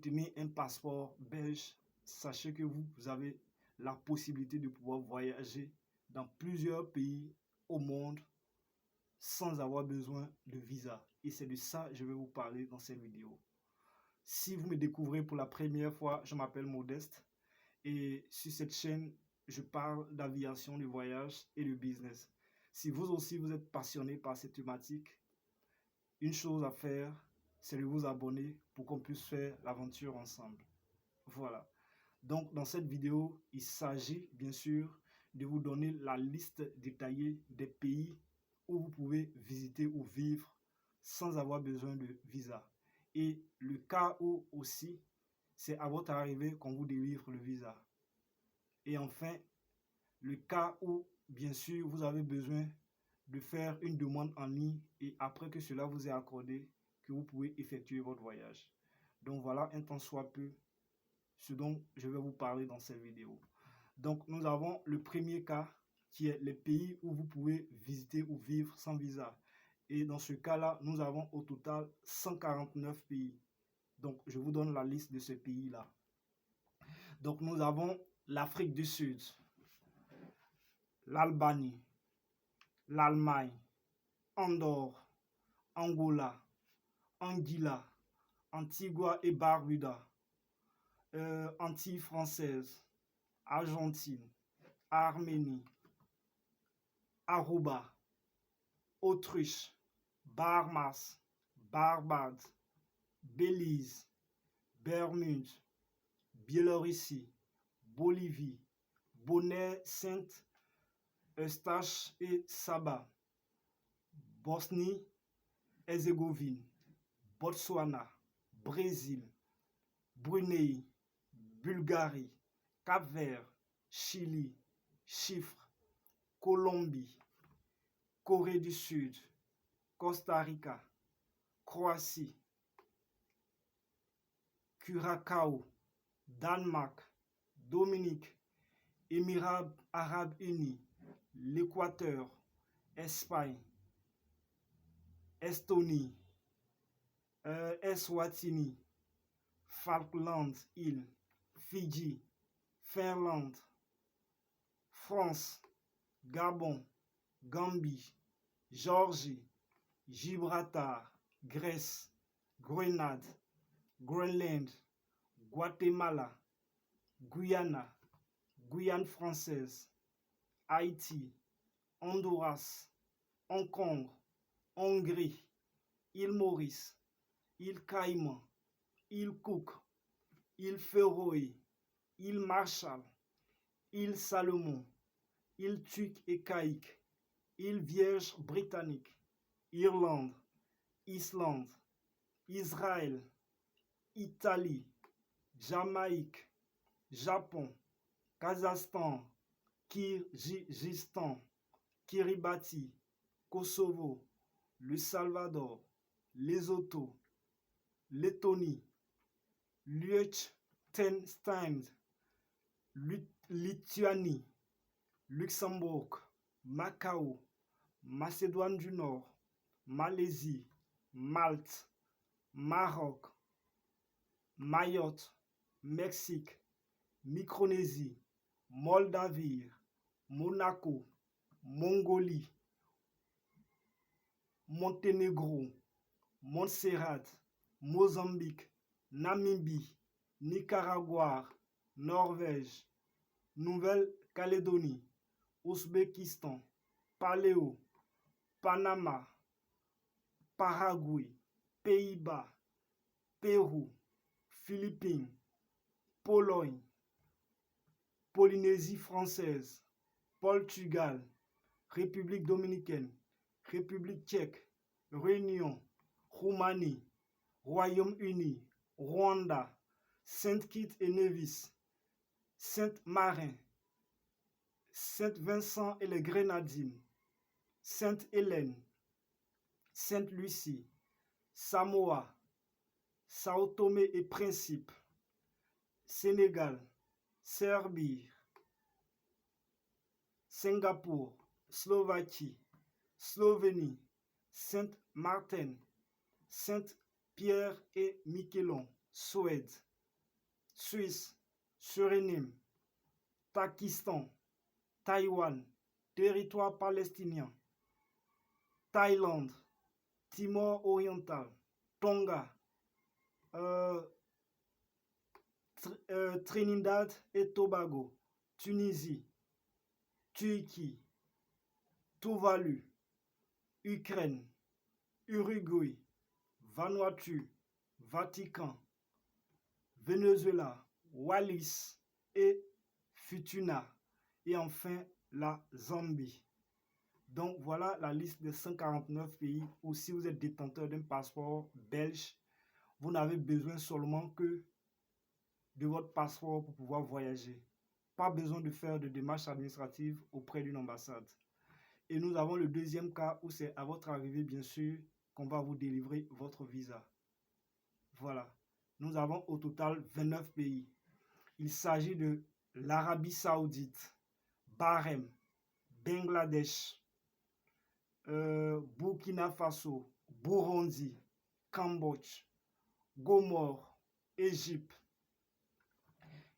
détenez un passeport belge, sachez que vous avez la possibilité de pouvoir voyager dans plusieurs pays au monde sans avoir besoin de visa. Et c'est de ça que je vais vous parler dans cette vidéo. Si vous me découvrez pour la première fois, je m'appelle Modeste et sur cette chaîne, je parle d'aviation, de voyage et de business. Si vous aussi vous êtes passionné par cette thématique, une chose à faire, c'est de vous abonner pour qu'on puisse faire l'aventure ensemble. Voilà. Donc, dans cette vidéo, il s'agit bien sûr de vous donner la liste détaillée des pays où vous pouvez visiter ou vivre sans avoir besoin de visa. Et le cas où aussi, c'est à votre arrivée qu'on vous délivre le visa. Et enfin, le cas où, bien sûr, vous avez besoin de faire une demande en ligne et après que cela vous est accordé, que vous pouvez effectuer votre voyage. Donc voilà un tant soit peu ce dont je vais vous parler dans cette vidéo. Donc nous avons le premier cas qui est les pays où vous pouvez visiter ou vivre sans visa. Et dans ce cas-là, nous avons au total 149 pays. Donc je vous donne la liste de ces pays-là. Donc nous avons l'Afrique du Sud, l'Albanie, l'Allemagne, Andorre, Angola, Anguilla, Antigua et Barbuda, Antilles françaises, Argentine, Arménie, Aruba, Autriche, Bahamas, Barbade, Belize, Bermude, Biélorussie, Bolivie, Bonaire, Saint-Eustache et Saba, Bosnie-Herzégovine, Botswana, Brésil, Brunei, Bulgarie, Cap-Vert, Chili, Chypre, Colombie, Corée du Sud, Costa Rica, Croatie, Curaçao, Danemark, Dominique, Émirats Arabes Unis, l'Équateur, Espagne, Estonie, Eswatini, Falkland Îles, Fidji, Finlande, France, Gabon, Gambie, Géorgie, Gibraltar, Grèce, Grenade, Groenland, Guatemala, Guyana, Guyane française, Haïti, Honduras, Hong Kong, Hongrie, île Maurice, île Caïman, île Cook, île Féroé, île Marshall, île Salomon, île Turque et Caïque, île Vierge britannique, Irlande, Islande, Israël, Italie, Jamaïque, Japon, Kazakhstan, Kirghizistan, Kiribati, Kosovo, le Salvador, Lesotho, Lettonie, Liechtenstein, Lituanie, Luxembourg, Macao, Macédoine du Nord, Malaisie, Malte, Maroc, Mayotte, Mexique, Micronésie, Moldavie, Monaco, Mongolie, Monténégro, Montserrat, Mozambique, Namibie, Nicaragua, Norvège, Nouvelle-Calédonie, Ouzbékistan, Paléo, Panama, Paraguay, Pays-Bas, Pérou, Philippines, Pologne, Polynésie française, Portugal, République dominicaine, République tchèque, Réunion, Roumanie, Royaume-Uni, Rwanda, Saint-Kitts et Nevis, Saint-Marin, Saint-Vincent et les Grenadines, Sainte-Hélène, Sainte-Lucie, Samoa, Sao Tomé et Principe, Sénégal, Serbie, Singapour, Slovaquie, Slovénie, Saint-Martin, Saint-Pierre et Miquelon, Suède, Suisse, Suriname, Pakistan, Taïwan, territoire palestinien, Thaïlande, Timor oriental, Tonga, Trinidad et Tobago, Tunisie, Turquie, Tuvalu, Ukraine, Uruguay, Vanuatu, Vatican, Venezuela, Wallis et Futuna, et enfin la Zambie. Donc voilà la liste des 149 pays où si vous êtes détenteur d'un passeport belge, vous n'avez besoin seulement que de votre passeport pour pouvoir voyager. Pas besoin de faire de démarches administratives auprès d'une ambassade. Et nous avons le deuxième cas où c'est à votre arrivée, bien sûr, qu'on va vous délivrer votre visa. Voilà. Nous avons au total 29 pays. Il s'agit de l'Arabie Saoudite, Bahreïn, Bangladesh, Burkina Faso, Burundi, Cambodge, Gomore, Égypte,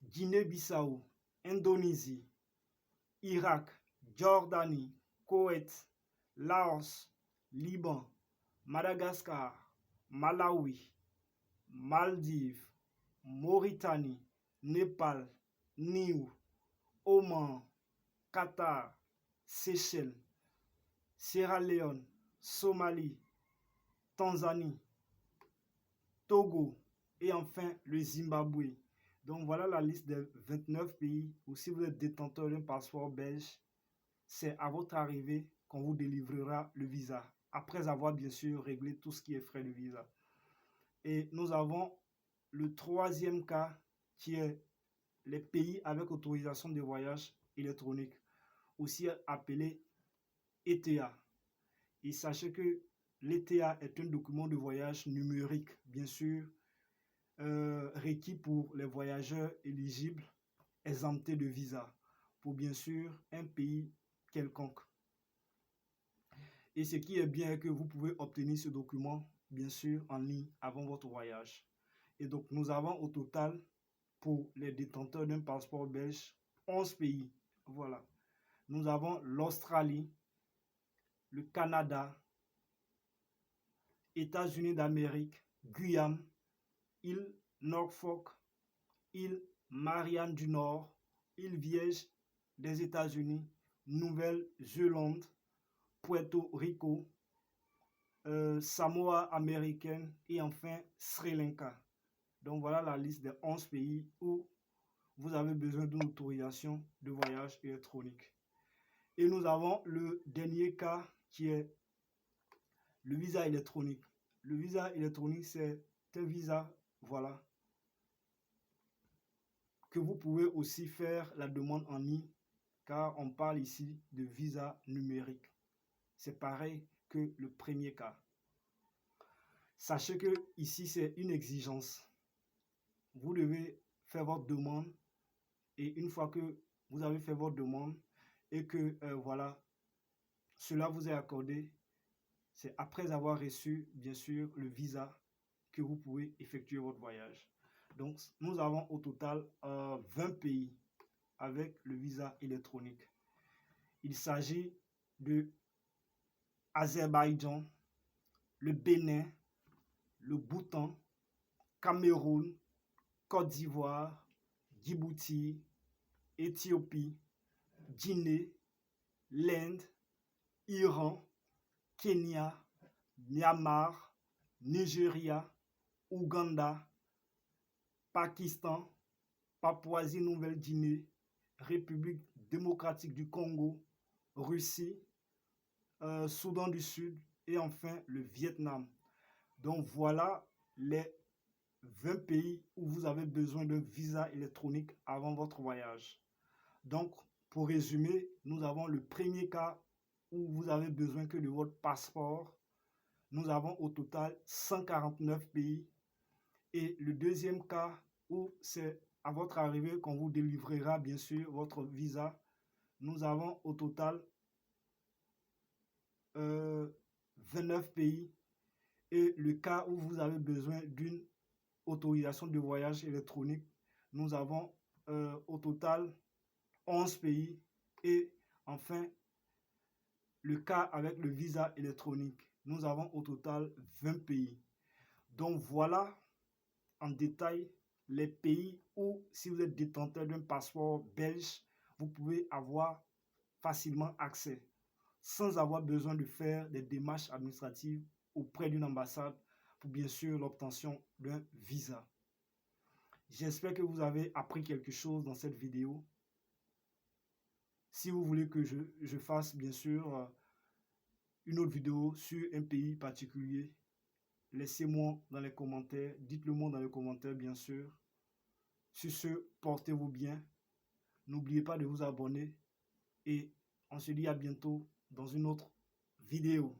Guinée-Bissau, Indonésie, Irak, Jordanie, Koweït, Laos, Liban, Madagascar, Malawi, Maldives, Mauritanie, Népal, Niue, Oman, Qatar, Seychelles, Sierra Leone, Somalie, Tanzanie, Togo et enfin le Zimbabwe. Donc voilà la liste des 29 pays où si vous êtes détenteur d'un passeport belge, c'est à votre arrivée qu'on vous délivrera le visa, après avoir bien sûr réglé tout ce qui est frais de visa. Et nous avons le troisième cas qui est les pays avec autorisation de voyage électronique, aussi appelé ETA. Et sachez que l'ETA est un document de voyage numérique, bien sûr, requis pour les voyageurs éligibles, exemptés de visa, pour bien sûr un pays quelconque. Et ce qui est bien est que vous pouvez obtenir ce document, bien sûr, en ligne avant votre voyage. Et donc, nous avons au total, pour les détenteurs d'un passeport belge, 11 pays. Voilà. Nous avons l'Australie, le Canada, États-Unis d'Amérique, Guyane, île Norfolk, île Marianne du Nord, île Vierge des États-Unis, Nouvelle-Zélande, Puerto Rico, Samoa américaine et enfin Sri Lanka. Donc voilà la liste des 11 pays où vous avez besoin d'une autorisation de voyage électronique. Et nous avons le dernier cas qui est le visa électronique. Le visa électronique, c'est un visa, voilà, que vous pouvez aussi faire la demande en ligne, car on parle ici de visa numérique. C'est pareil que le premier cas. Sachez que ici, c'est une exigence. Vous devez faire votre demande et une fois que vous avez fait votre demande et que voilà, cela vous est accordé, c'est après avoir reçu, bien sûr, le visa que vous pouvez effectuer votre voyage. Donc, nous avons au total 20 pays avec le visa électronique. Il s'agit de Azerbaïdjan, le Bénin, le Bhoutan, Cameroun, Côte d'Ivoire, Djibouti, Éthiopie, Guinée, l'Inde, Iran, Kenya, Myanmar, Nigeria, Ouganda, Pakistan, Papouasie-Nouvelle-Guinée, République démocratique du Congo, Russie, Soudan du Sud et enfin le Vietnam. Donc voilà les 20 pays où vous avez besoin d'un visa électronique avant votre voyage. Donc pour résumer, nous avons le premier cas où vous avez besoin que de votre passeport. Nous avons au total 149 pays. Et le deuxième cas où c'est à votre arrivée qu'on vous délivrera bien sûr votre visa. Nous avons au total 29 pays. Et le cas où vous avez besoin d'une autorisation de voyage électronique, nous avons au total 11 pays. Et enfin, le cas avec le visa électronique, nous avons au total 20 pays. Donc voilà en détail les pays où, si vous êtes détenteur d'un passeport belge, vous pouvez avoir facilement accès, sans avoir besoin de faire des démarches administratives auprès d'une ambassade pour bien sûr l'obtention d'un visa. J'espère que vous avez appris quelque chose dans cette vidéo. Si vous voulez que je fasse bien sûr une autre vidéo sur un pays particulier, laissez-moi dans les commentaires, dites-le moi dans les commentaires bien sûr. Sur ce, portez-vous bien. N'oubliez pas de vous abonner et on se dit à bientôt dans une autre vidéo.